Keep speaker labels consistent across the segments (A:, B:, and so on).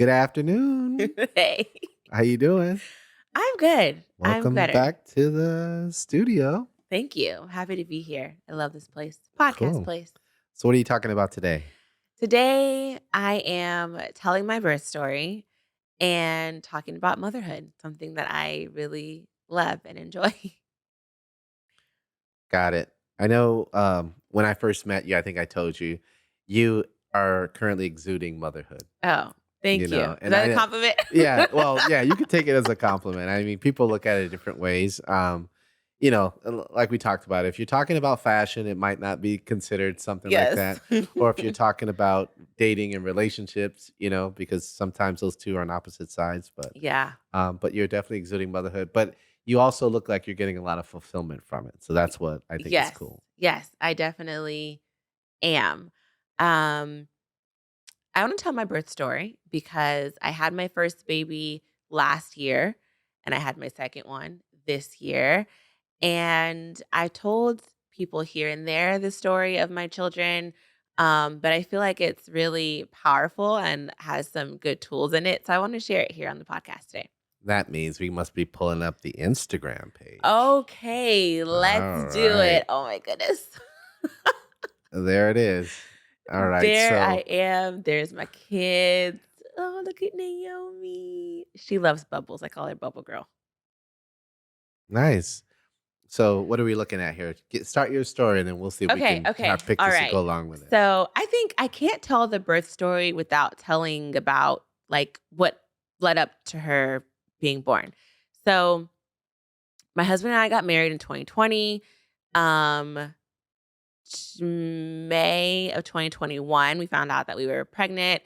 A: Good afternoon.
B: Hey,
A: How you doing?
B: I'm good. I'm
A: Welcome
B: better.
A: back to the studio.
B: Thank you. Happy to be here. I love this place. Podcast
A: Cool.
B: place.
A: So what are you talking about today?
B: Today, I am telling my birth story and talking about motherhood, something that I really love and enjoy.
A: Got it. I know when I first met you, I think I told you, you are currently exuding motherhood,
B: Oh, thank you. Is
A: and
B: that a compliment?
A: yeah, well, yeah, you could take it as a compliment. I mean, people look at it different ways. Like we talked about, if you're talking about fashion, it might not be considered something like
B: Yes.
A: that. Or if you're talking about dating and relationships, because sometimes those two are on opposite sides.
B: Yeah.
A: But you're definitely exuding motherhood. But you also look like you're getting a lot of fulfillment from it. So that's what I think is
B: Yes.
A: cool.
B: Yes, I definitely am. Um, I want to tell my birth story because I had my first baby last year and I had my second one this year. And I told people here and there the story of my children, but I feel like it's really powerful and has some good tools in it. So I want to share it here on the podcast today.
A: That means we must be pulling up the Instagram page.
B: Okay, let's
A: All
B: do
A: right.
B: it. Oh my goodness.
A: There it is. All right.
B: There I
A: So
B: am. There's my kids. Oh, look at Naomi. She loves bubbles. I call her Bubble Girl.
A: nice. So what are we looking at here? Start your story and then we'll see if we
B: Okay,
A: can have
B: okay. All
A: pictures to
B: right.
A: go along with it.
B: So I think I can't tell the birth story without telling about like what led up to her being born. So my husband and I got married in 2020. Um May of 2021, we found out that we were pregnant.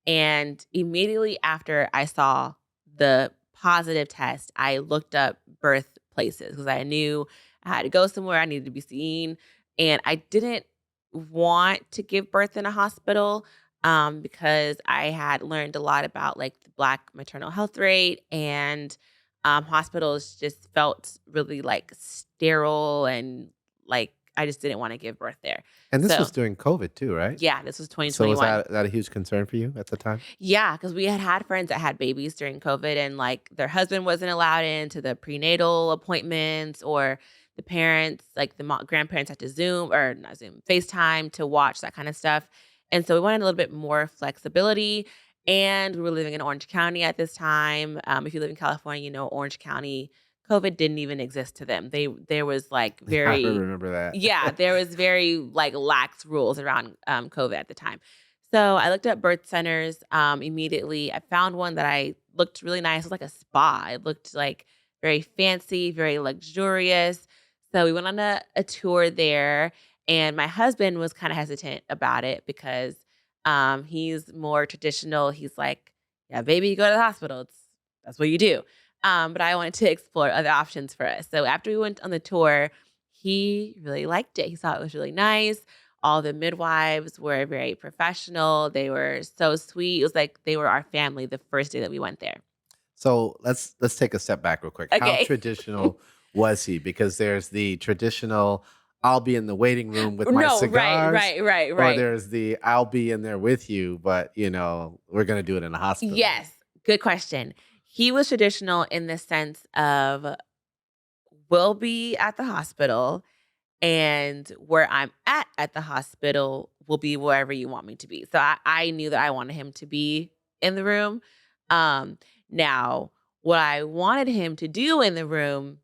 B: And immediately after I saw the positive test, I looked up birth places because I knew I had to go somewhere, I needed to be seen. And I didn't want to give birth in a hospital because I had learned a lot about like the Black maternal health rate and hospitals just felt really like sterile and like I just didn't want to give birth there.
A: And this was
B: So,
A: during COVID too, right?
B: yeah, this was
A: So was
B: 2021.
A: that a huge concern for you at the time?
B: Yeah, because we had friends that had babies during COVID and, like, their husband wasn't allowed into the prenatal appointments or the parents, like, the grandparents had to Zoom or not Zoom, FaceTime to watch that kinda stuff, and so we wanted a little bit more flexibility, and we were living in Orange County at this time. If you live in California, you know Orange County, COVID didn't even exist to them. There was, like,
A: I
B: very
A: remember that.
B: yeah, there was very, like, lax rules around, COVID at the time. So I looked up birth centers immediately. I found one that I looked really nice. It was like a spa. It looked like very fancy, very luxurious. So we went on a tour there, and my husband was kind of hesitant about it because he's more traditional. He's like, "Yeah, baby, you go to the hospital. That's what you do." But I wanted to explore other options for us. So after we went on the tour, he really liked it. He thought it was really nice. All the midwives were very professional. They were so sweet. It was like they were our family the first day that we went there.
A: So let's take a step back real quick. How
B: Okay.
A: traditional was he? Because there's the traditional I'll be in the waiting room with my
B: No, right,
A: cigars,
B: right, right,
A: or
B: right.
A: there's the I'll be in there with you, but we're gonna do it in a hospital.
B: Yes, good question. He was traditional in the sense of we'll be at the hospital and where I'm at the hospital will be wherever you want me to be. So I knew that I wanted him to be in the room. Now, what I wanted him to do in the room,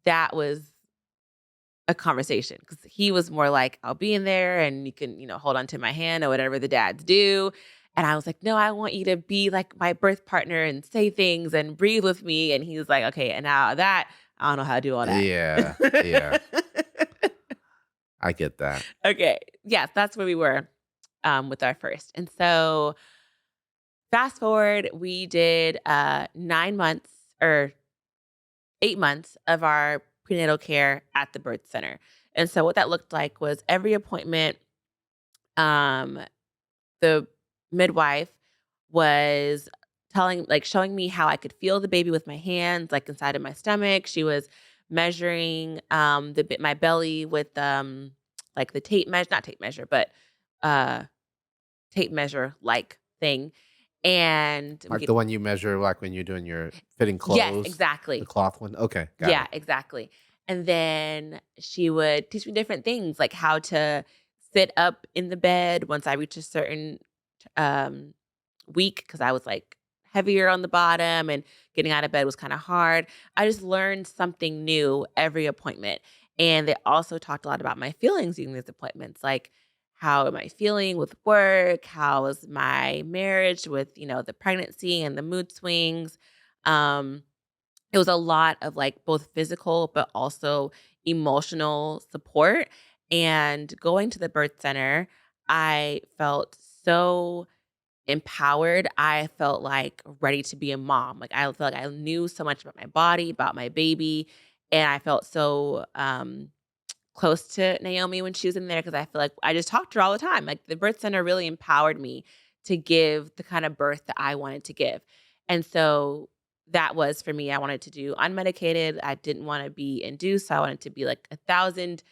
B: that was a conversation because he was more like, I'll be in there and you can, hold on to my hand or whatever the dads do. And I was like, no, I want you to be like my birth partner and say things and breathe with me. And he was like, okay, and now that, I don't know how to do all that.
A: Yeah, yeah, I get that.
B: Okay. Yes, that's where we were with our first. And so fast forward, we did 9 months or 8 months of our prenatal care at the birth center. And so what that looked like was every appointment, um, the midwife was showing me how I could feel the baby with my hands, like inside of my stomach. She was measuring my belly with like the tape measure, not tape measure, but uh tape measure like thing. and we
A: Like
B: could.
A: the one you measure, like when you're doing your fitting
B: Yes,
A: clothes, the
B: exactly.
A: cloth one? Okay, got
B: Yeah,
A: it.
B: exactly. And then she would teach me different things, like how to sit up in the bed once I reached a certain um, week, because I was like heavier on the bottom and getting out of bed was kind of hard. I just learned something new every appointment. And they also talked a lot about my feelings during these appointments, like how am I feeling with work? How is my marriage with, the pregnancy and the mood swings? Um, it was a lot of, like, both physical, but also emotional support, and going to the birth center, I felt so empowered. I felt, like, ready to be a mom. Like, I felt like I knew so much about my body, about my baby, and I felt so, close to Naomi when she was in there because I feel like I just talked to her all the time. Like, the birth center really empowered me to give the kind of birth that I wanted to give. And so that was for me. I wanted to do unmedicated. I didn't want to be induced. So I wanted to be like 1,000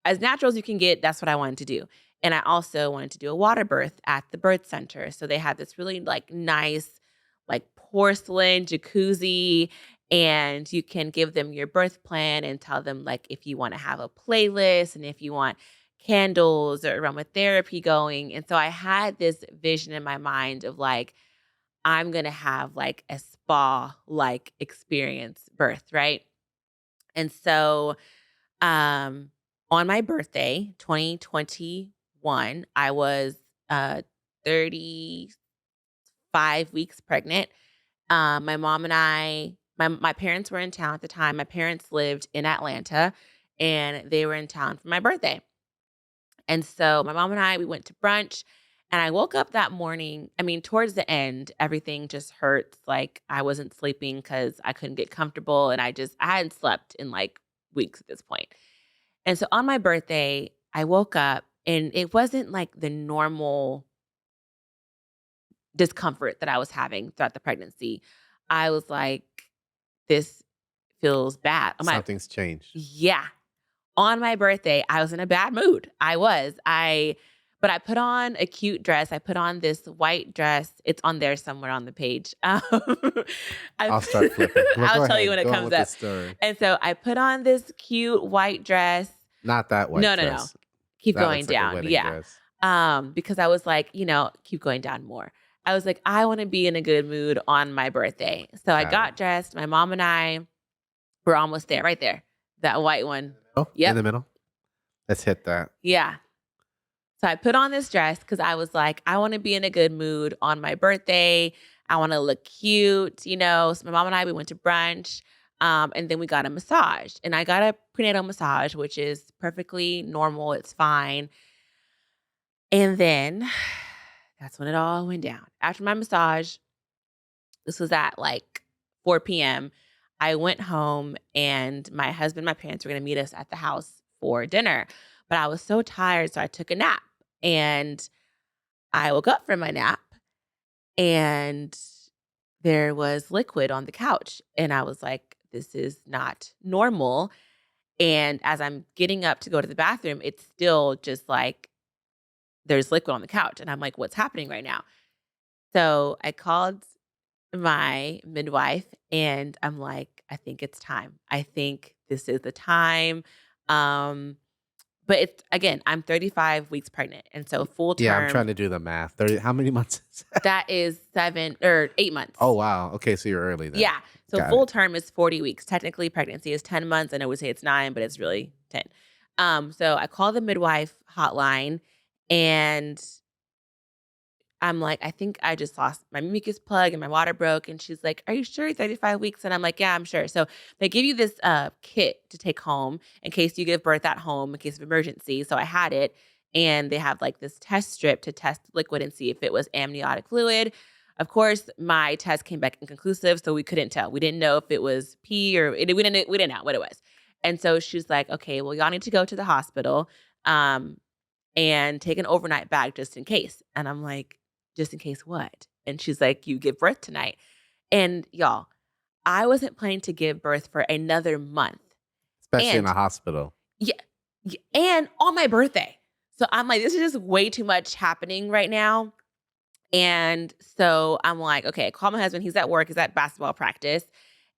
B: as natural as you can get. That's what I wanted to do. And I also wanted to do a water birth at the birth center. So they had this really like nice, like porcelain jacuzzi, and you can give them your birth plan and tell them like if you want to have a playlist and if you want candles or aromatherapy going. And so I had this vision in my mind of like, I'm gonna have like a spa like experience birth, right? And so um, on my birthday, 2021, I was, 35 weeks pregnant. My mom and my parents were in town at the time. My parents lived in Atlanta, and they were in town for my birthday. And so my mom and we went to brunch, and I woke up that morning. I mean, towards the end, everything just hurts. Like I wasn't sleeping because I couldn't get comfortable, and I hadn't slept in like weeks at this point. And so on my birthday, I woke up and it wasn't like the normal discomfort that I was having throughout the pregnancy. I was like, this feels bad.
A: Something's changed.
B: Yeah. On my birthday, I was in a bad mood. But I put on a cute dress. I put on this white dress. It's on there somewhere on the page. I,
A: I'll start flipping.
B: I'll
A: Go
B: tell you
A: ahead.
B: when it
A: Go on
B: comes
A: with the
B: up.
A: story.
B: And so I put on this cute white dress.
A: Not that white
B: No, no, no.
A: dress.
B: Keep
A: That
B: going
A: looks like a
B: down.
A: wedding
B: Yeah.
A: dress.
B: Because I was like, keep going down more. I was like, I want to be in a good mood on my birthday. So I
A: Got it.
B: got dressed. My mom and I were almost there, right there. That white one.
A: Oh, in
B: Yep.
A: the middle? Let's hit that.
B: Yeah. So I put on this dress because I was like, I want to be in a good mood on my birthday. I want to look cute, So my mom and we went to brunch. And then we got a massage. And I got a prenatal massage, which is perfectly normal. It's fine. And then that's when it all went down. After my massage, this was at like 4 p.m. I went home and my husband, my parents were going to meet us at the house for dinner. But I was so tired, so I took a nap. And I woke up from my nap and there was liquid on the couch. And I was like, this is not normal. And as I'm getting up to go to the bathroom, it's still just like there's liquid on the couch. And I'm like, what's happening right now? So I called my midwife and I'm like, I think it's time. I think this is the time. Um, but it's again, I'm 35 weeks pregnant. And so full
A: Yeah, I'm
B: term,
A: trying to do the math. 30, how many months is that?
B: that is 7 or 8 months.
A: Oh, wow. Okay, so you're early then.
B: Yeah. So
A: Got
B: full
A: it.
B: term is 40 weeks. Technically pregnancy is 10 months. And I would say it's 9, but it's really 10. So I called the midwife hotline and I'm like, I think I just lost my mucus plug and my water broke. And she's like, are you sure you're 35 weeks? And I'm like, yeah, I'm sure. So they give you this kit to take home in case you give birth at home in case of emergency. So I had it. And they have like this test strip to test liquid and see if it was amniotic fluid. Of course, my test came back inconclusive, so we couldn't tell. We didn't know if it was pee or we didn't know what it was. And so she's like, okay, well, y'all need to go to the hospital and take an overnight bag just in case. And I'm like, just in case what? And she's like, you give birth tonight. And y'all, I wasn't planning to give birth for another month.
A: Especially in
B: And
A: a hospital.
B: yeah, and on my birthday. So I'm like, this is just way too much happening right now. And so I'm like, okay, I call my husband. He's at work. He's at basketball practice.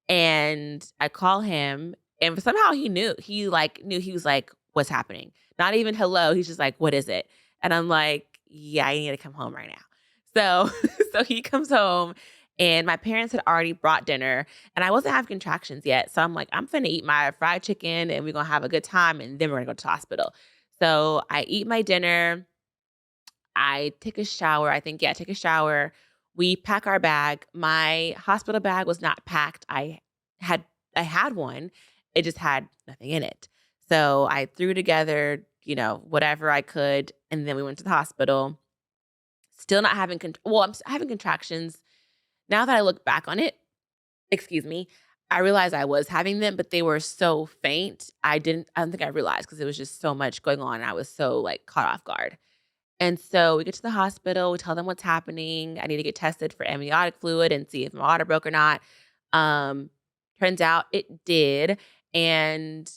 B: And I call him, and somehow he knew. He like knew. He was like, "What's happening?" Not even hello. He's just like, "What is it?" And I'm like, "Yeah, I need to come home right now." So so he comes home, and my parents had already brought dinner, and I wasn't having contractions yet. So I'm like, I'm finna eat my fried chicken, and we're gonna have a good time, and then we're gonna go to the hospital. So I eat my dinner. I take a shower. I think, yeah, take a shower. We pack our bag. My hospital bag was not packed. Had I had one. It just had nothing in it. So I threw together, whatever I could, and then we went to the hospital. Still not having well, having contractions. Now that I look back on it, excuse me, I realized I was having them, but they were so faint. I don't think I realized because it was just so much going on and I was so like caught off guard. And so we get to the hospital, we tell them what's happening. I need to get tested for amniotic fluid and see if my water broke or not. Um, Turns out it did. And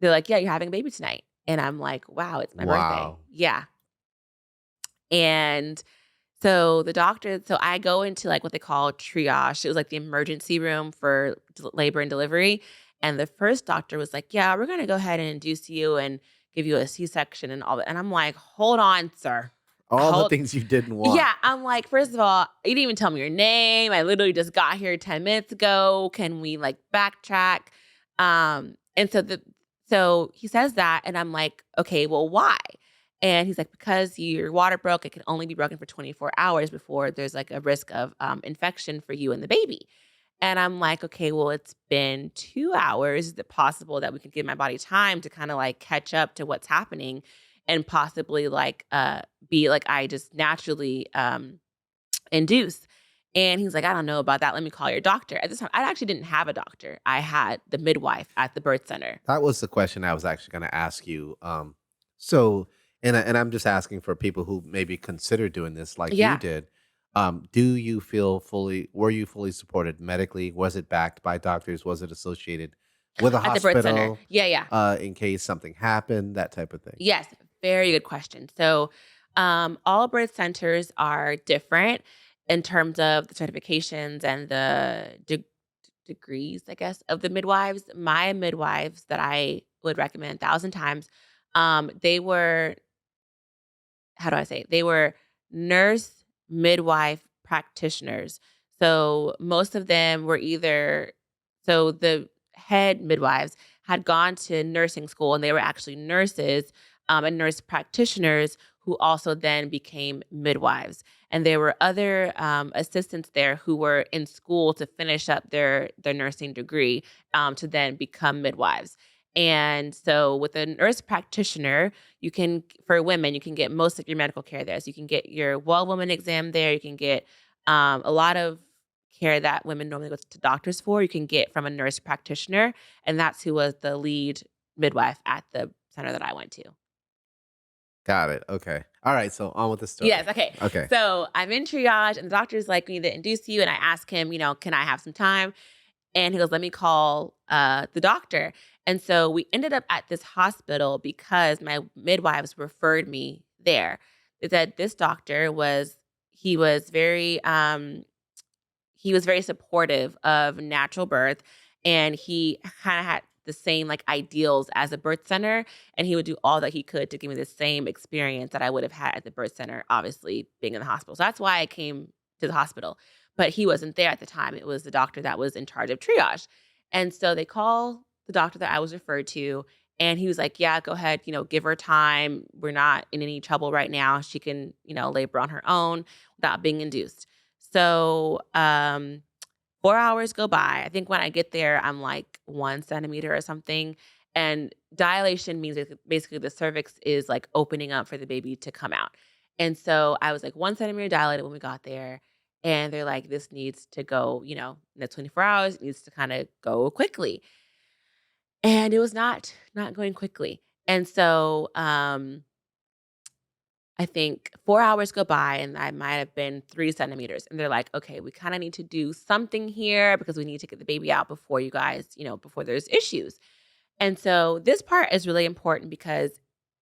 B: they're like, "Yeah, you're having a baby tonight." And I'm like, "Wow, it's my birthday."
A: Wow.
B: Yeah. And so I go into like what they call triage. It was like the emergency room for labor and delivery. And the first doctor was like, "Yeah, we're going to go ahead and induce you and give you a C-section and all that." And I'm like, "Hold on, sir.
A: All the
B: Hold
A: things you didn't want.
B: Yeah, I'm like, "First of all, you didn't even tell me your name. I literally just got here 10 minutes ago. Can we like backtrack?" And so he says that and I'm like, "Okay, well, why?" And he's like, "Because your water broke, it can only be broken for 24 hours before there's like a risk of infection for you and the baby." And I'm like, "Okay, well, it's been 2 hours. Is it possible that we can give my body time to kinda, like, catch up to what's happening and possibly, like, be like I just naturally, induce?" And he's like, "I don't know about that. Let me call your doctor." At this time, I actually didn't have a doctor. I had the midwife at the birth center.
A: That was the question I was actually gonna ask you. So and I'm just asking for people who maybe consider doing this like you
B: Yeah,
A: did. Do you feel were you fully supported medically? Was it backed by doctors? Was it associated with a
B: at the birth center.
A: hospital,
B: Yeah, yeah.
A: in case something happened, that type of thing?
B: Yes, very good question. So, all birth centers are different in terms of the certifications and the degrees, I guess, of the midwives. My midwives that I would recommend 1,000 times, they were, how do I say it? They were nurse midwife practitioners. So most of them were so the head midwives had gone to nursing school and they were actually nurses and nurse practitioners who also then became midwives. And there were other assistants there who were in school to finish up their nursing degree to then become midwives. And so with a nurse practitioner, for women, you can get most of your medical care there. So you can get your well woman exam there. You can get a lot of care that women normally go to doctors for. You can get from a nurse practitioner, and that's who was the lead midwife at the center that I went to.
A: Got it. Okay. All right. So on with the
B: Yes.
A: story.
B: Okay.
A: Okay.
B: So I'm in triage, and the doctor's like, "We need to induce you." And I ask him, "Can I have some time?" And he goes, "Let me call the doctor." And so we ended up at this hospital because my midwives referred me there. They said this doctor he was very he was very supportive of natural birth, and he kind of had the same like ideals as a birth center, and he would do all that he could to give me the same experience that I would have had at the birth center, obviously being in the hospital. So that's why I came to the hospital. But he wasn't there at the time. It was the doctor that was in charge of triage. And so they call the doctor that I was referred to, and he was like, "Yeah, go ahead, give her time. We're not in any trouble right now. She can, labor on her own without being induced." So, 4 hours go by. I think when I get there, I'm like 1 centimeter or something, and dilation means basically the cervix is, like, opening up for the baby to come out. And so I was, like, 1 centimeter dilated when we got there, and they're like, "This needs to go, in the 24 hours, it needs to kinda go quickly." And it was not going quickly. And so, I think 4 hours go by and I might have been 3 centimeters, and they're like, "Okay, we kinda need to do something here because we need to get the baby out before you guys, before there's issues." And so this part is really important because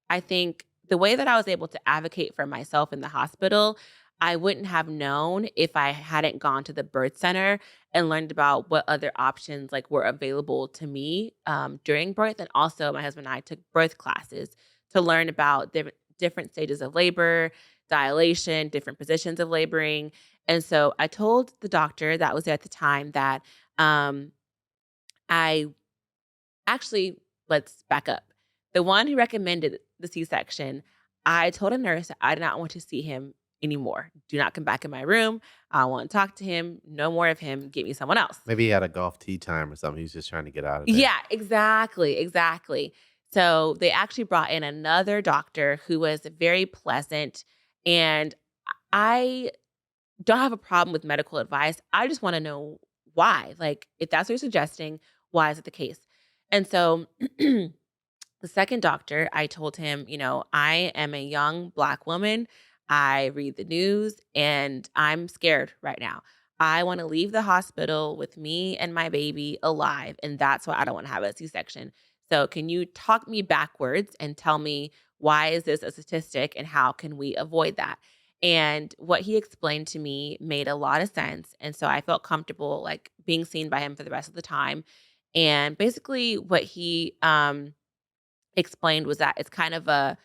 B: I think the way that I was able to advocate for myself in the hospital, I wouldn't have known if I hadn't gone to the birth center and learned about what other options, like, were available to me, during birth, and also my husband and I took birth classes to learn about different stages of labor, dilation, different positions of laboring, and so I told the doctor that was there at the time that, I actually, let's back up. The one who recommended the C-section, I told a nurse I did not want to see him anymore. Do not come back in my room. I don't want to talk to him. No more of him. Get me someone else.
A: Maybe he had a golf tee time or something. He was just trying to get out of there.
B: Yeah, exactly, exactly. So they actually brought in another doctor who was very pleasant. And I don't have a problem with medical advice. I just want to know why. Like, if that's what you're suggesting, why is it the case? And so the second doctor, I told him, I am a young Black woman. I read the news and I'm scared right now. I want to leave the hospital with me and my baby alive. And that's why I don't want to have a C section. So, can you talk me backwards and tell me why is this a statistic and how can we avoid that? And what he explained to me made a lot of sense. And so I felt comfortable like being seen by him for the rest of the time. And basically, what he explained was that it's kind of a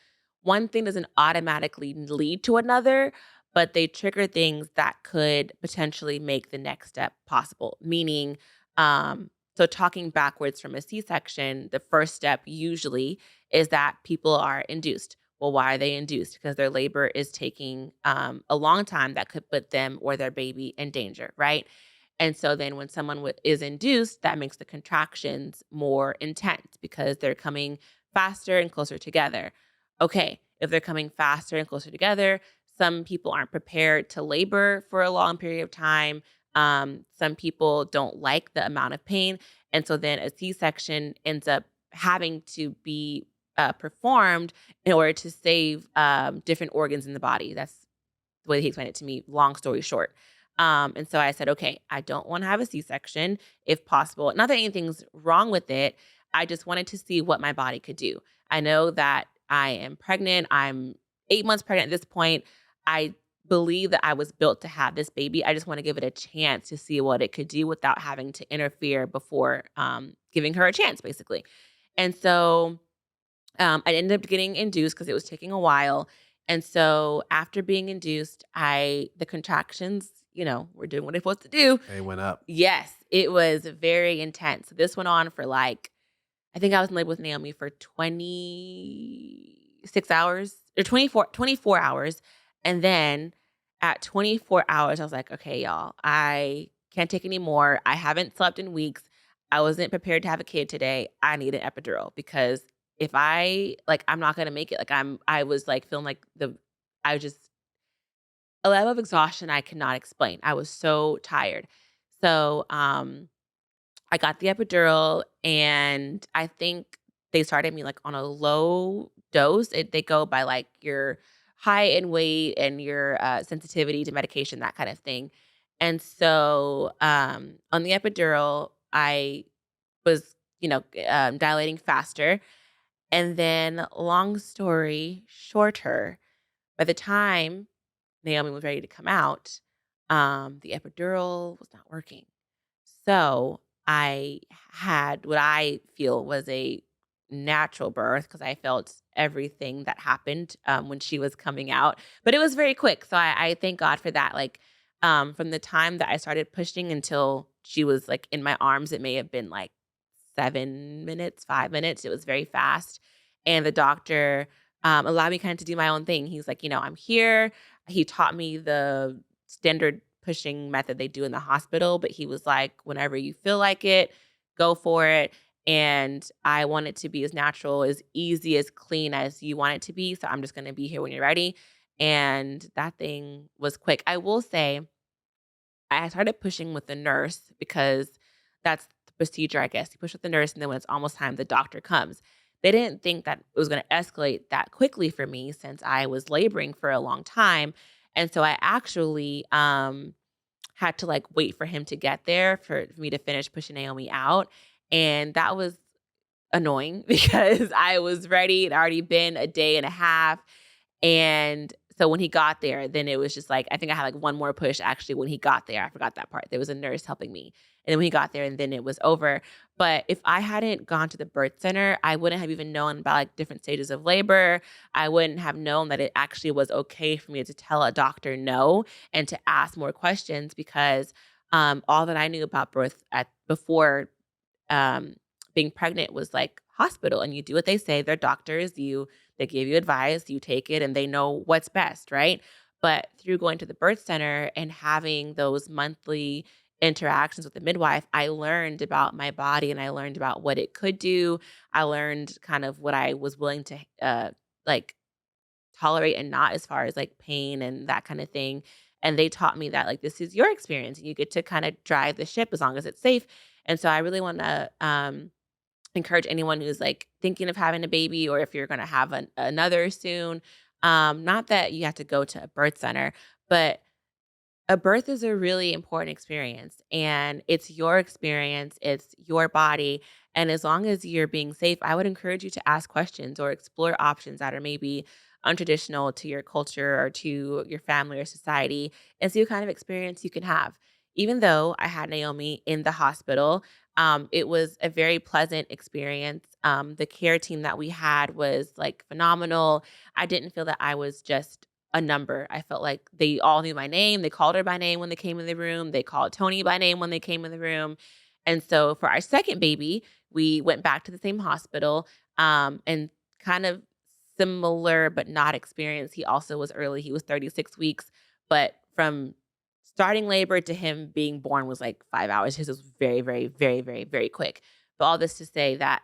B: one thing doesn't automatically lead to another, but they trigger things that could potentially make the next step possible. Meaning, so talking backwards from a C section, the first step usually is that people are induced. Well, why are they induced? Because their labor is taking a long time that could put them or their baby in danger, right? And so then when someone is induced, that makes the contractions more intense because they're coming faster and closer together. Okay, if they're coming faster and closer together, some people aren't prepared to labor for a long period of time. Some people don't like the amount of pain. And so then a C section ends up having to be performed in order to save different organs in the body. That's the way he explained it to me, long story short. And so I said, okay, I don't want to have a C-section if possible. Not that anything's wrong with it. I just wanted to see what my body could do. I know that I am pregnant. I'm 8 months pregnant at this point. I believe that I was built to have this baby. I just want to give it a chance to see what it could do without having to interfere before giving her a chance, basically. And so I ended up getting induced because it was taking a while. And so after being induced, the contractions, were doing what they're supposed to do.
A: They went up.
B: Yes, it was very intense. So this went on for like, I think I was in labor with Naomi for 26 hours or 24 hours. And then at 24 hours, I was like, okay, y'all, I can't take any more. I haven't slept in weeks. I wasn't prepared to have a kid today. I need an epidural because if I'm not gonna make it. I was like feeling like I was just a level of exhaustion I cannot explain. I was so tired. So, I got the epidural and I think they started me like on a low dose. They go by like your height and weight and your sensitivity to medication, that kind of thing. And so on the epidural, I was, dilating faster. And then, long story shorter, by the time Naomi was ready to come out, the epidural was not working. So I had what I feel was a natural birth because I felt everything that happened when she was coming out, but it was very quick. So I thank God for that. Like from the time that I started pushing until she was like in my arms, it may have been like 7 minutes, 5 minutes. It was very fast, and the doctor allowed me kind of to do my own thing. He's like, I'm here. He taught me the standard pushing method they do in the hospital, but he was like, whenever you feel like it, go for it. And I want it to be as natural, as easy, as clean as you want it to be. So I'm just going to be here when you're ready. And that thing was quick. I will say, I started pushing with the nurse because that's the procedure, I guess. You push with the nurse, and then when it's almost time, the doctor comes. They didn't think that it was going to escalate that quickly for me since I was laboring for a long time. And so I actually had to like wait for him to get there for me to finish pushing Naomi out. And that was annoying because I was ready. It had already been a day and a half. And So when he got there, then it was just like I think I had like one more push actually when he got there. I forgot that part. There was a nurse helping me. And then when he got there and then it was over. But if I hadn't gone to the birth center, I wouldn't have even known about like different stages of labor. I wouldn't have known that it actually was okay for me to tell a doctor no and to ask more questions because all that I knew about birth at before um, being pregnant was like hospital and you do what they say. They're doctors. They give you advice, you take it and they know what's best, right? But through going to the birth center and having those monthly interactions with the midwife, I learned about my body and I learned about what it could do. I learned kind of what I was willing to like tolerate and not as far as like pain and that kind of thing. And they taught me that like this is your experience and you get to kind of drive the ship as long as it's safe. And so I really want to encourage anyone who's like thinking of having a baby or if you're going to have another soon. Not that you have to go to a birth center, but a birth is a really important experience and it's your experience, it's your body. And as long as you're being safe, I would encourage you to ask questions or explore options that are maybe untraditional to your culture or to your family or society and see what kind of experience you can have. Even though I had Naomi in the hospital, it was a very pleasant experience. The care team that we had was like phenomenal. I didn't feel that I was just a number. I felt like they all knew my name. They called her by name when they came in the room. They called Tony by name when they came in the room. And so for our second baby, we went back to the same hospital and kind of similar but not experience. He also was early. He was 36 weeks, but from starting labor to him being born was like 5 hours. His was very, very, very, very, very quick. But all this to say that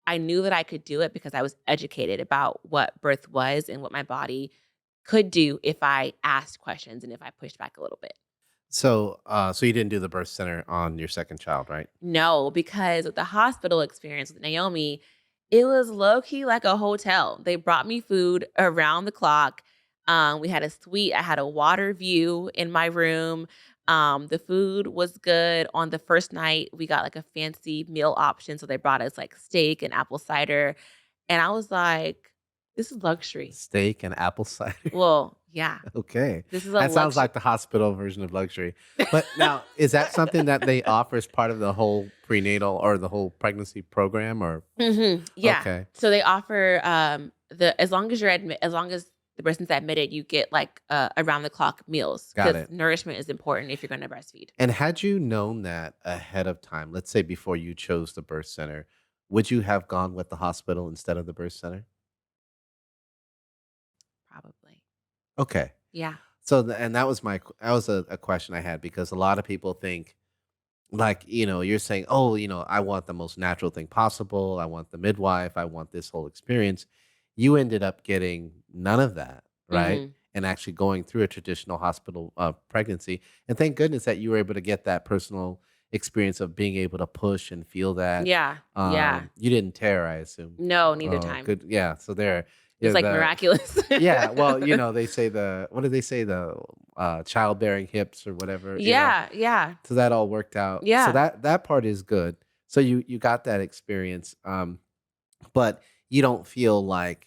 B: I knew that I could do it because I was educated about what birth was and what my body could do if I asked questions and if I pushed back a little bit.
A: So you didn't do the birth center on your second child, right?
B: No, because with the hospital experience with Naomi, it was low key like a hotel. They brought me food around the clock. We had a suite. I had a water view in my room. The food was good. On the first night, we got like a fancy meal option. So they brought us like steak and apple cider. And I was like, this is luxury.
A: Steak and apple cider.
B: Well, yeah,
A: Okay.
B: this is a
A: That sounds
B: luxury.
A: like the hospital version of luxury. But now, is that something that they offer as part of the whole prenatal or the whole pregnancy program or
B: Yeah.
A: okay,
B: So they offer, the as long as as long as the person's admitted, you get, like, around the clock meals
A: got
B: because
A: it.
B: nourishment is important if you're gonna breastfeed.
A: And had you known that ahead of time, let's say before you chose the birth center, would you have gone with the hospital instead of the birth center?
B: Probably.
A: Okay.
B: Yeah.
A: So and that was that was a question I had because a lot of people think like, you're saying, "Oh, I want the most natural thing possible. I want the midwife. I want this whole experience." You ended up getting none of that, right?
B: Mhm.
A: And actually going through a traditional hospital pregnancy. And thank goodness that you were able to get that personal experience of being able to push and feel that.
B: Yeah. Yeah.
A: You didn't tear, I assume.
B: No, neither
A: Oh,
B: time.
A: good. Yeah. So there,
B: It's,
A: yeah,
B: like, miraculous.
A: yeah. Well, they say what do they say? The childbearing hips or whatever.
B: Yeah, yeah,
A: So that all worked out. So
B: yeah.
A: that part is good. So you got that experience, but you don't feel like,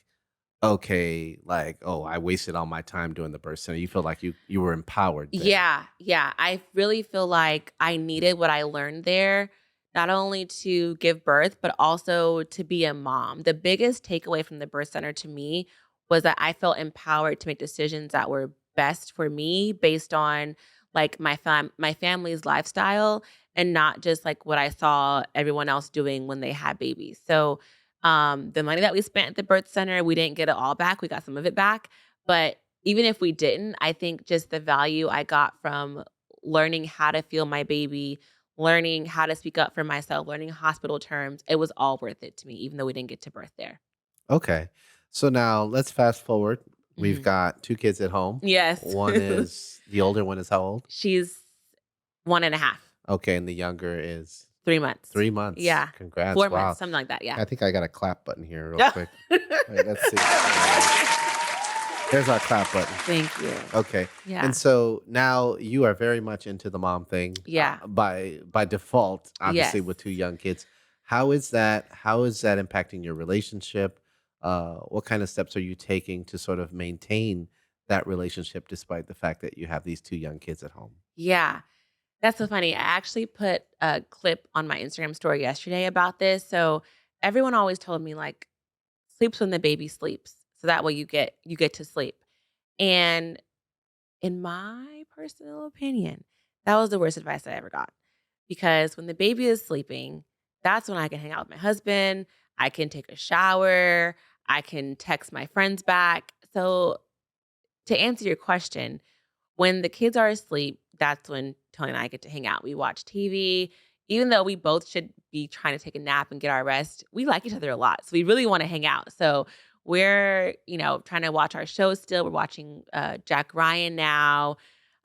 A: okay, like, "Oh, I wasted all my time doing the birth center." You feel like you were empowered there.
B: Yeah, yeah. I really feel like I needed what I learned there, not only to give birth, but also to be a mom. The biggest takeaway from the birth center to me was that I felt empowered to make decisions that were best for me based on like my family's lifestyle and not just like what I saw everyone else doing when they had babies. So the money that we spent at the birth center, we didn't get it all back. We got some of it back, but even if we didn't, I think just the value I got from learning how to feel my baby, learning how to speak up for myself, learning hospital terms, it was all worth it to me, even though we didn't get to birth there.
A: Okay. So now let's fast forward. We've
B: Mhm.
A: got 2 kids at home.
B: Yes.
A: One is the older one is how old?
B: She's 1.5,
A: Okay, and the younger is
B: 3 months.
A: 3 months.
B: Yeah.
A: Congrats.
B: 4 months,
A: Wow.
B: something like that. Yeah.
A: I think I got a clap button here real quick. Wait, let's see. There's our clap button.
B: Thank you.
A: Okay.
B: Yeah.
A: And so now you are very much into the mom thing
B: Yeah.
A: by default, obviously
B: Yes.
A: with 2 young kids. How is that? How is that impacting your relationship? What kind of steps are you taking to sort of maintain that relationship despite the fact that you have these 2 young kids at home?
B: Yeah. That's so funny. I actually put a clip on my Instagram story yesterday about this. So everyone always told me like sleeps when the baby sleeps. So that way you get to sleep. And in my personal opinion, that was the worst advice I ever got. Because when the baby is sleeping, that's when I can hang out with my husband, I can take a shower, I can text my friends back. So to answer your question, when the kids are asleep, that's when Tony and I get to hang out. We watch TV. Even though we both should be trying to take a nap and get our rest, we like each other a lot. So we really want to hang out. So we're, trying to watch our shows still. We're watching Jack Ryan now.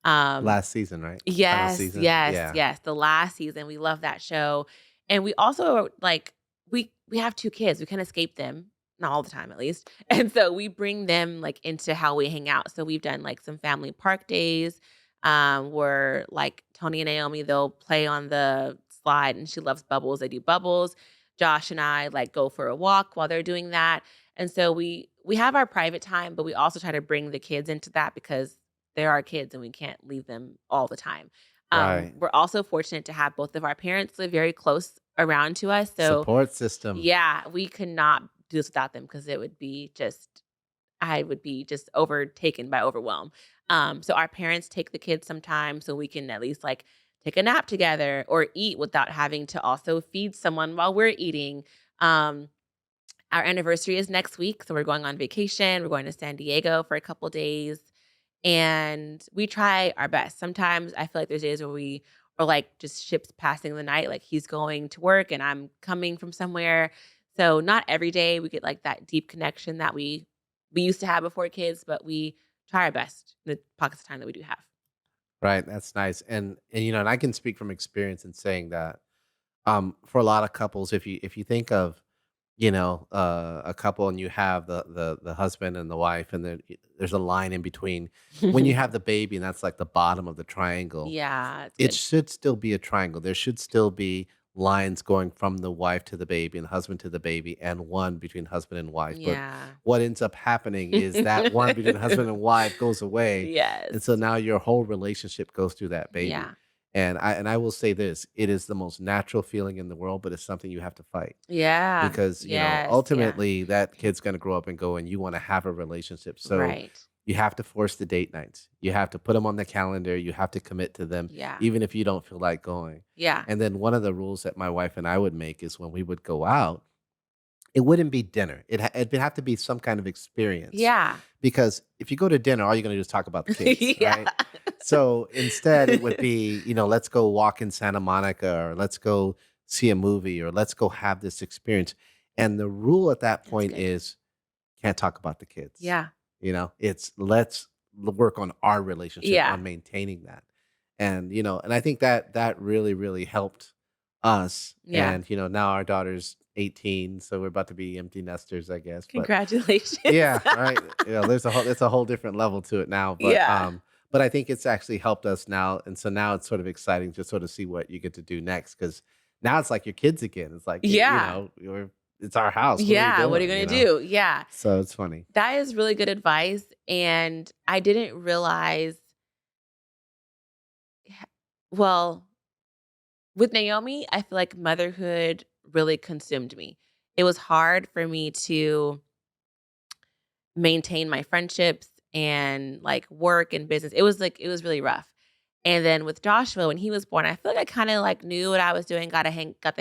B: Um,
A: Last season, right? Final
B: yes,
A: season?
B: yes,
A: Yeah.
B: yes. The last season, we love that show. And we also like we have 2 kids. We can't escape them, not all the time at least. And so we bring them like into how we hang out. So we've done like some family park days where like Tony and Naomi, they'll play on the slide and she loves bubbles. They do bubbles. Josh and I like go for a walk while they're doing that. And so we have our private time, but we also try to bring the kids into that because they're our kids and we can't leave them all the time.
A: Right.
B: We're also fortunate to have both of our parents live very close around to us. So
A: Support system.
B: yeah, we could not do this without them because it would be just I would be just overtaken by overwhelm. So our parents take the kids sometimes so we can at least like take a nap together or eat without having to also feed someone while we're eating. Um, our anniversary is next week, so we're going on vacation. We're going to San Diego for a couple days, and we try our best. Sometimes I feel like there's days where we are like just ships passing the night, like he's going to work and I'm coming from somewhere. So not every day we get like that deep connection that we used to have before kids, but we try our best in the pockets of time that we do have.
A: Right, that's nice, and I can speak from experience in saying that, for a lot of couples, if you think of, a couple and you have the husband and the wife, and then there's a line in between. When you have the baby and that's like the bottom of the triangle,
B: Yeah, it's
A: it
B: good.
A: should still be a triangle. There should still be lines going from the wife to the baby and the husband to the baby and one between husband and wife. But
B: Yeah.
A: what ends up happening is that one between husband and wife goes away. And so
B: Yes.
A: now your whole relationship goes through that baby.
B: Yeah.
A: And I will say this, it is the most natural feeling in the world, but it's something you have to fight
B: Yeah.
A: because,
B: Yes. Yeah.
A: ultimately that kid's gonna grow up and go and you wanna have a relationship. So
B: Right.
A: you have to force the date nights. You have to put them on the calendar. You have to commit to them,
B: Yeah.
A: even if you don't feel like going.
B: Yeah.
A: And then one of the rules that my wife and I would make is when we would go out, it wouldn't be dinner. It'd have to be some kind of experience
B: Yeah.
A: because if you go to dinner, all you're gonna do is talk about the kids,
B: Yeah.
A: right? So instead, it would be, let's go walk in Santa Monica or let's go see a movie or let's go have this experience. And the rule at that
B: That's
A: point
B: good.
A: is can't talk about the kids.
B: Yeah.
A: It's let's work on our relationship,
B: Yeah.
A: on maintaining that. And I think that that really, really helped us.
B: Yeah.
A: And now our daughter's 18, so we're about to be empty nesters, I guess. But
B: Congratulations.
A: yeah, right. It's a whole different level to it now. But
B: Yeah.
A: but I think it's actually helped us now. And so now it's sort of exciting to sort of see what you get to do next. Cause now it's like your kids again. It's like,
B: Yeah.
A: it's our house. What are we
B: Yeah. What are you
A: doing?
B: gonna do? Yeah.
A: So it's funny.
B: That is really good advice. And I didn't realize well, with Naomi, I feel like motherhood really consumed me. It was hard for me to maintain my friendships and like work and business. It was really rough. And then with Joshua, when he was born, I feel like I kind of like knew what I was doing, got the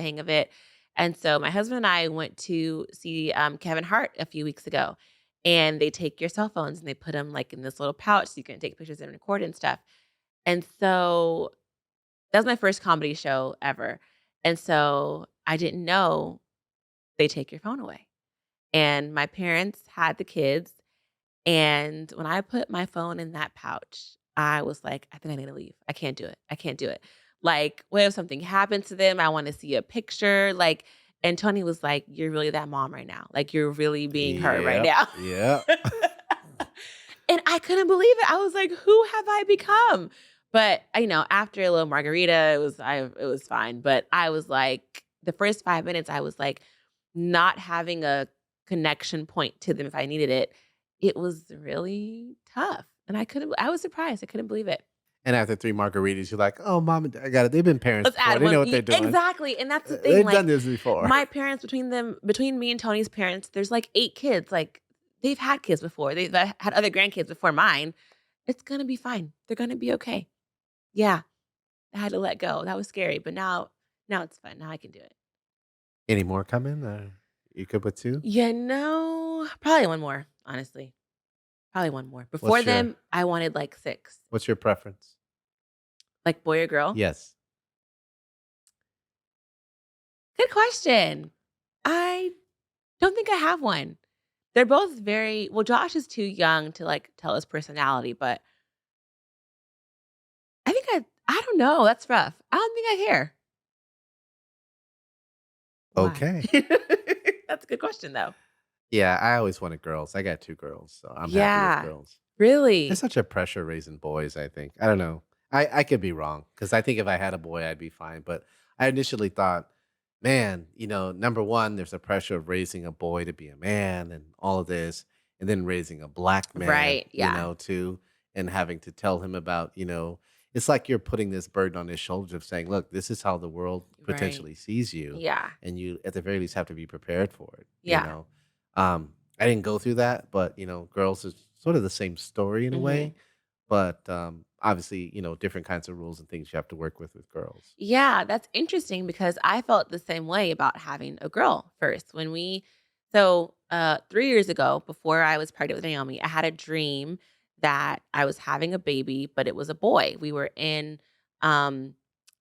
B: hang of it. And so my husband and I went to see Kevin Hart a few weeks ago, and they take your cell phones and they put them like in this little pouch so you can take pictures and record and stuff. And so that was my first comedy show ever. And so I didn't know they take your phone away. And my parents had the kids, and when I put my phone in that pouch, I was like, "I think I need to leave. I can't do it. I can't do it." Like, what if something happens to them? I wanna see a picture, like and Tony was like, "You're really that mom right now. Like, you're really being her right
A: Yep.
B: now."
A: Yep.
B: And I couldn't believe it. I was like, "Who have I become?" But, after a little margarita, it was fine, but I was like the first 5 minutes, I was like, not having a connection point to them if I needed it, it was really tough. And I was surprised. I couldn't believe it.
A: And after 3 margaritas, you're like, "Oh, mom and dad got it. They've been parents
B: Let's
A: before.
B: add
A: They know
B: one
A: what they're doing.
B: exactly, and that's the thing,
A: They've done
B: like,
A: this before."
B: my parents between me and Tony's parents, there's, like, 8 kids, like, they've had kids before, they've had other grandkids before mine. It's gonna be fine. They're gonna be okay. Yeah, I had to let go. That was scary, but now it's fun. Now I can do it.
A: Any more coming? You good with 2?
B: Probably one more, honestly. Probably one more. Before
A: What's your
B: then, I wanted, like, 6.
A: what's your preference?
B: Like, boy or girl?
A: Yes.
B: Good question. I don't think I have one. They're both very well, Josh is too young to, like, tell his personality, but I think I don't know, that's rough. I don't think I care. Why?
A: Okay.
B: That's a good question, though.
A: Yeah, I always wanted girls. I got 2 girls, so I'm happy with
B: Yeah.
A: girls. It's
B: Really?
A: such a pressure raising boys, I think. I don't know. I could be wrong because I think if I had a boy, I'd be fine. But I initially thought, man, number one, there's a pressure of raising a boy to be a man and all of this, and then raising a black man,
B: Right, yeah.
A: too, and having to tell him about, it's like you're putting this burden on his shoulders of saying, look, this is how the world
B: Right.
A: potentially sees you,
B: Yeah.
A: and you at the very least have to be prepared for it.
B: Yeah.
A: I didn't go through that, but, girls is sort of the same story in a
B: Mhm.
A: way, but, obviously, different kinds of rules and things you have to work with girls.
B: Yeah, that's interesting because I felt the same way about having a girl first. 3 years ago, before I was pregnant with Naomi, I had a dream that I was having a baby, but it was a boy. We were in um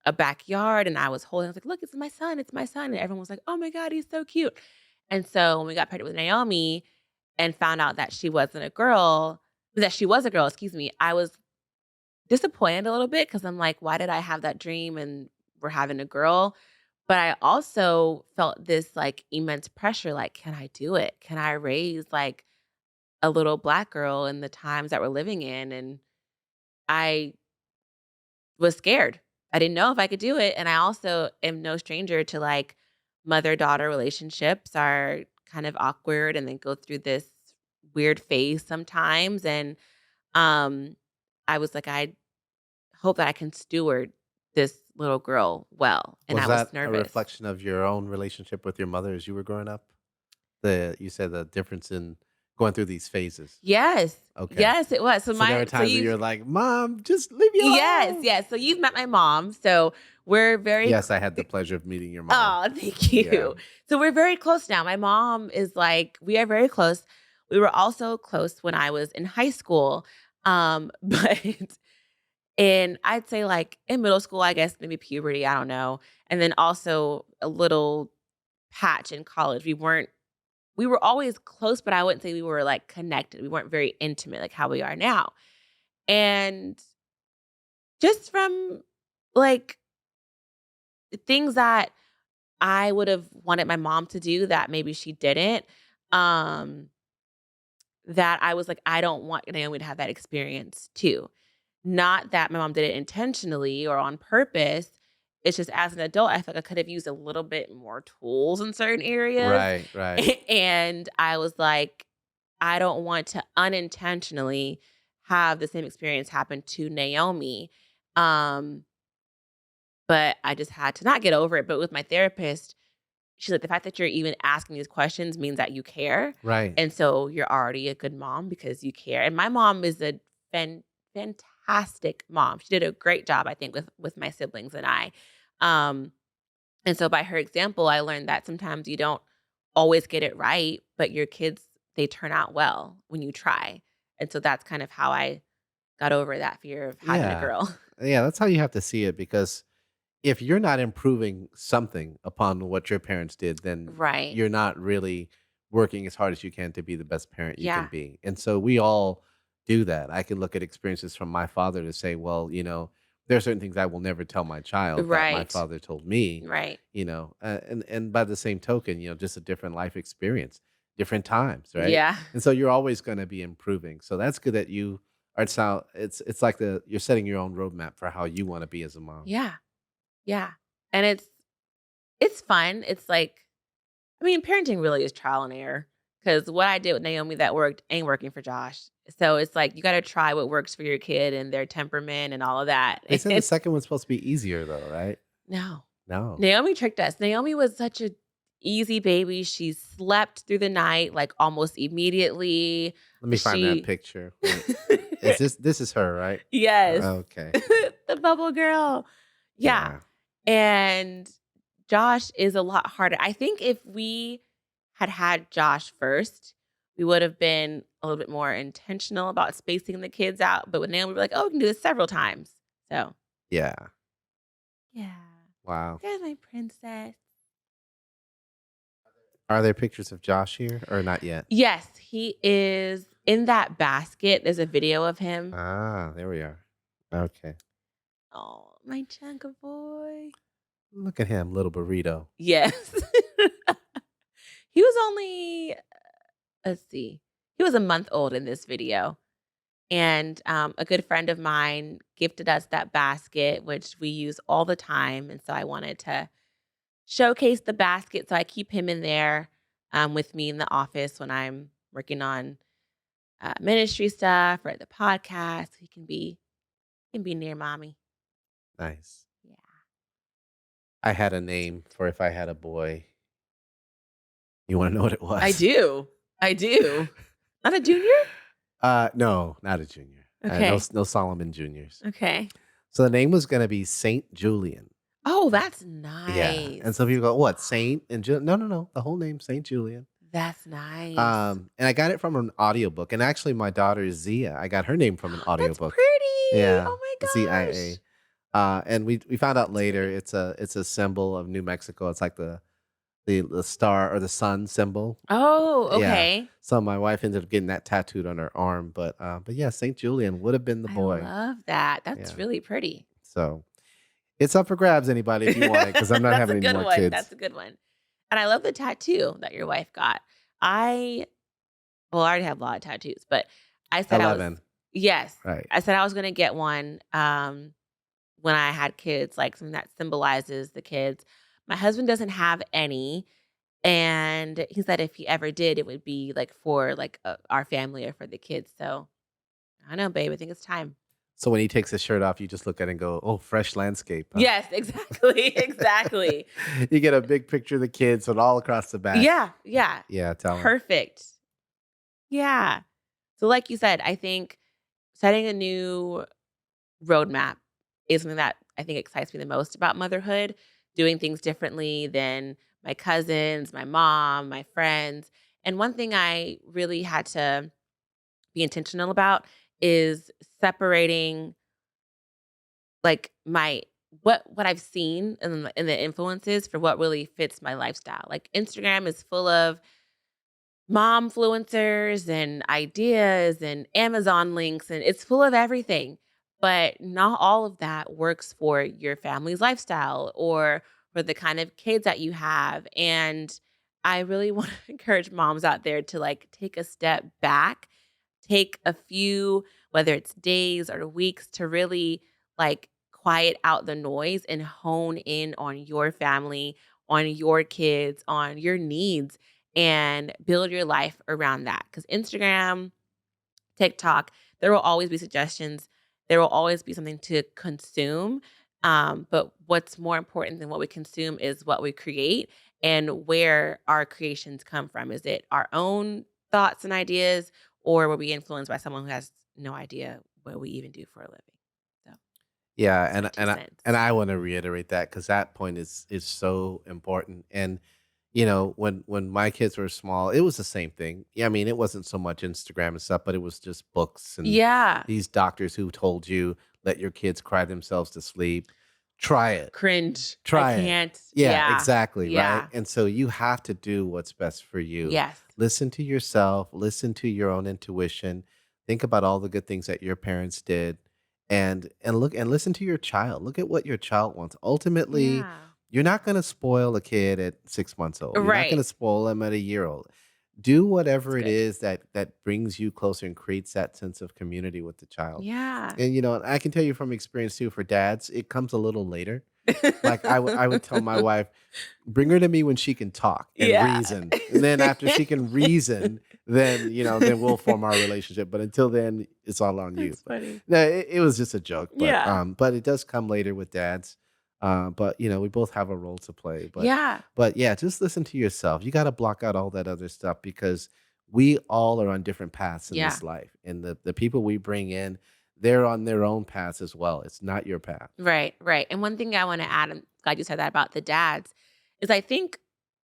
B: a backyard and I was like, look, it's my son, it's my son. And everyone was like, oh my God, he's so cute. And so when we got pregnant with Naomi and found out that she was a girl, excuse me, I was disappointed a little bit because 'cause I'm like, "Why did I have that dream and we're having a girl?" But I also felt this, like, immense pressure, like, "Can I do it? Can I raise, like, a little Black girl in the times that we're living in?" And I was scared. I didn't know if I could do it, and I also am no stranger to, like, mother-daughter relationships are kind of awkward and they go through this weird phase sometimes, and, um, I was like, "I hope that I can steward this little girl well," and
A: Was
B: I was
A: that a
B: nervous.
A: reflection of your own relationship with your mother as you were growing up? You said the difference in going through these phases.
B: Yes.
A: Okay.
B: Yes, it was.
A: So there were
B: So
A: times where
B: you've
A: you're like, "Mom, just leave me
B: Yes,
A: alone."
B: yes. So you've met my mom, so we're very
A: Yes, I had the pleasure of meeting your mom.
B: Oh, thank
A: Yeah.
B: you. So we're very close now. My mom is like we are very close. We were also close when I was in high school, but I'd say, like, in middle school, I guess, maybe puberty, I don't know, and then also a little patch in college. We were always close, but I wouldn't say we were, like, connected. We weren't very intimate like how we are now. And just from, like, things that I would have wanted my mom to do that maybe she didn't, um, that I was like, "I don't want Naomi to have that experience too." Not that my mom did it intentionally or on purpose. It's just as an adult, I feel like I could have used a little bit more tools in certain areas.
A: Right, right.
B: And I was like, I don't want to unintentionally have the same experience happen to Naomi. Um, but I just had to not get over it. But with my therapist, she's like, the fact that you're even asking these questions means that you care.
A: Right.
B: And so you're already a good mom because you care. And my mom is a fan- fantastic mom. She did a great job, I think, with my siblings and I. Um, and so by her example, I learned that sometimes you don't always get it right, but your kids, they turn out well when you try. And so that's kind of how I got over that fear of having a
A: Yeah.
B: girl.
A: Yeah, that's how you have to see it because if you're not improving something upon what your parents did, then
B: Right.
A: you're not really working as hard as you can to be the best parent you can
B: Yeah.
A: be. And so we all do that. I can look at experiences from my father to say, well, there are certain things I will never tell my child that my
B: Right.
A: father told me,
B: Right.
A: and by the same token, just a different life experience, different times, right?
B: Yeah.
A: And so you're always going to be improving. So that's good that you are sound it's like you're setting your own roadmap for how you want to be as a mom.
B: Yeah. Yeah. And it's fun. It's like I mean, parenting really is trial and error 'Cause what I did with Naomi that worked ain't working for Josh. So it's like, you gotta try what works for your kid and their temperament and all of that.
A: They said the second one's supposed to be easier though, right?
B: No.
A: No.
B: Naomi tricked us. Naomi was such a easy baby. She slept through the night, like, almost immediately.
A: Let me find that
B: She
A: picture. Wait. Is this is her, right?
B: Yes.
A: Okay.
B: The bubble girl. Yeah.
A: Yeah.
B: And Josh is a lot harder. I think if we had had Josh first, we would have been a little bit more intentional about spacing the kids out, but with Naomi, we were like, "Oh, we can do this several times." So,
A: Yeah.
B: yeah.
A: Wow.
B: There's my princess.
A: Are there pictures of Josh here or not yet?
B: Yes, he is in that basket. There's a video of him.
A: Ah, there we are. Okay.
B: Oh, my chunka boy.
A: Look at him, little burrito.
B: Yes. He was only, let's see, he was a month old in this video. And a good friend of mine gifted us that basket, which we use all the time. And so I wanted to showcase the basket. So I keep him in there with me in the office when I'm working on ministry stuff or the podcast. He can be near mommy.
A: Nice.
B: Yeah.
A: I had a name for if I had a boy. You wanna know what it
B: I
A: was?
B: do. I do. Not a junior?
A: No, not a junior. No
B: Okay.
A: no Solomon Juniors.
B: Okay.
A: So the name was gonna be Saint Julian.
B: Oh, that's
A: Yeah,
B: nice.
A: and some people go, "What, Saint and Julian?" No, no, no, the whole name, Saint Julian.
B: That's nice.
A: And I got it from an audiobook, and actually my daughter Zia, I got her name from an
B: That's
A: audiobook.
B: pretty.
A: Yeah,
B: Oh my gosh.
A: ZIA. And we found out
B: That's
A: later
B: pretty.
A: it's a symbol of New Mexico. It's like the star or the sun symbol.
B: Oh,
A: Yeah.
B: okay.
A: So my wife ended up getting that tattooed on her arm, but yeah, Saint Julian would have been the
B: I
A: boy.
B: love that. That's
A: Yeah.
B: really pretty.
A: So it's up for grabs, anybody, if you want it, because I'm not
B: That's a
A: having any
B: good
A: more
B: one.
A: kids.
B: That's a good one. And I love the tattoo that your wife got. I well, I already have a lot of tattoos, but I said I was
A: 11.
B: yes.
A: Right.
B: I said I was gonna get one when I had kids, like something that symbolizes the kids. My husband doesn't have any. And he said if he ever did, it would be, like, for, like, our family or for the kids, so, I don't know, babe, I think it's time.
A: So when he takes his shirt off, you just look at it and go, "Oh, fresh landscape, huh?"
B: Yes, exactly, exactly.
A: You get a big picture of the kids and all across the back.
B: Yeah, yeah,
A: Yeah, tell him.
B: perfect. Yeah. So like you said, I think setting a new roadmap is something that I think excites me the most about motherhood, doing things differently than my cousins, my mom, my friends, and one thing I really had to be intentional about is separating like my what I've seen in the influences for what really fits my lifestyle. Like Instagram is full of mom influencers and ideas and Amazon links and it's full of everything. But not all of that works for your family's lifestyle or for the kind of kids that you have. And I really want to encourage moms out there to like take a step back, take a few, whether it's days or weeks, to really like quiet out the noise and hone in on your family, on your kids, on your needs, and build your life around that. Because Instagram, TikTok, there will always be suggestions. There will always be something to consume. But what's more important than what we consume is what we create and where our creations come from. Is it our own thoughts and ideas, or were we influenced by someone who has no idea what we even do for a living? So
A: Yeah,
B: that's my two cents.
A: and I wanna reiterate that because that point is so important, and, when my kids were small, it was the same thing. Yeah, I mean, it wasn't so much Instagram and stuff, but it was just books and
B: Yeah.
A: these doctors who told you, "Let your kids cry themselves to sleep." Try it.
B: Cringe. I
A: Try it.
B: can't.
A: Yeah,
B: Yeah.
A: exactly, right?
B: Yeah.
A: And so you have to do what's best for you.
B: Yes.
A: Listen to yourself, listen to your own intuition. Think about all the good things that your parents did and look and listen to your child. Look at what your child wants. Ultimately,
B: Yeah.
A: you're not going to spoil a kid at 6 months old. You're not going
B: Right.
A: to spoil them at a year old. Do
B: That's
A: whatever it
B: good.
A: is that brings you closer and creates that sense of community with the child.
B: Yeah.
A: And I can tell you from experience too, for dads, it comes a little later. Like, I would tell my wife, "Bring her to me when she can talk and
B: Yeah.
A: reason, and then after she can reason, then, then we'll form our relationship, but until then, it's all on you."
B: That's
A: But,
B: funny.
A: no, it was just a joke,
B: Yeah.
A: but it does come later with dads, but, we both have a role to play,
B: Yeah.
A: but, yeah, just listen to yourself. You gotta block out all that other stuff because we all are on different paths in
B: Yeah.
A: this life, and the people we bring in, they're on their own paths as well. It's not your path.
B: Right, right. And one thing I wanna add, I'm glad you said that about the dads, is I think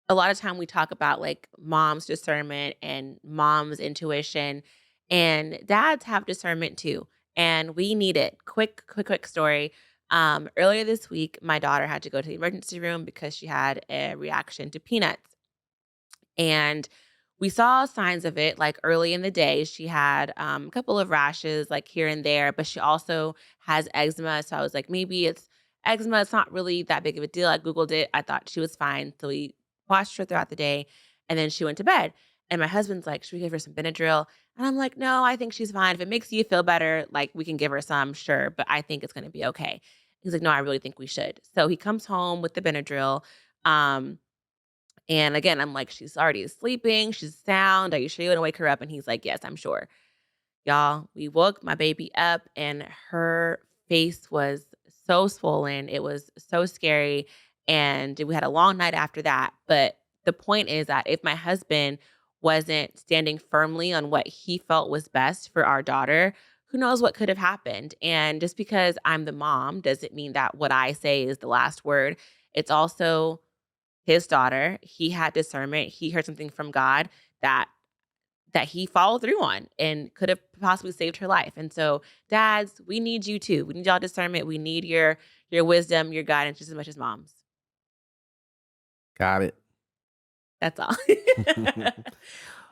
B: a lot of time we talk about, like, mom's discernment and mom's intuition, and dads have discernment too, and we need it. Quick story. Earlier this week, my daughter had to go to the emergency room because she had a reaction to peanuts. And we saw signs of it like early in the day. She had a couple of rashes like here and there, but she also has eczema. So I was like, maybe it's eczema. It's not really that big of a deal. I Googled it. I thought she was fine. So we watched her throughout the day. And then she went to bed. And my husband's like, should we give her some Benadryl? And I'm like, no, I think she's fine. If it makes you feel better, like we can give her some, sure. But I think it's going to be okay. He's like, no, I really think we should. So he comes home with the Benadryl. Um, and again, I'm like, "She's already sleeping. She's sound. Are you sure you wanna wake her up?" And he's like, "Yes, I'm sure." Y'all, we woke my baby up and her face was so swollen. It was so scary. And we had a long night after that. But the point is that if my husband wasn't standing firmly on what he felt was best for our daughter, who knows what could have happened. And just because I'm the mom doesn't mean that what I say is the last word. It's also his daughter. He had discernment. He heard something from God that he followed through on and could have possibly saved her life. And so, dads, we need you too. We need y'all discernment. We need your wisdom, your guidance just as much as moms.
A: Got it.
B: That's all.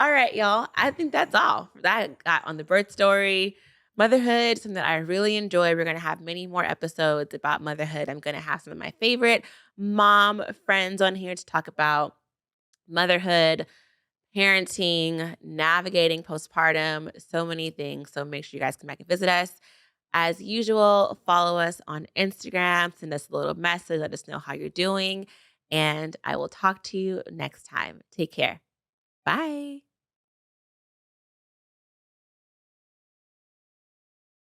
B: All right, y'all. I think that's all that I got on the birth story. Motherhood, something that I really enjoy. We're going to have many more episodes about motherhood. I'm going to have some of my favorite mom friends on here to talk about motherhood, parenting, navigating postpartum, so many things. So make sure you guys come back and visit us. As usual, follow us on Instagram, send us a little message, let us know how you're doing. And I will talk to you next time. Take care. Bye.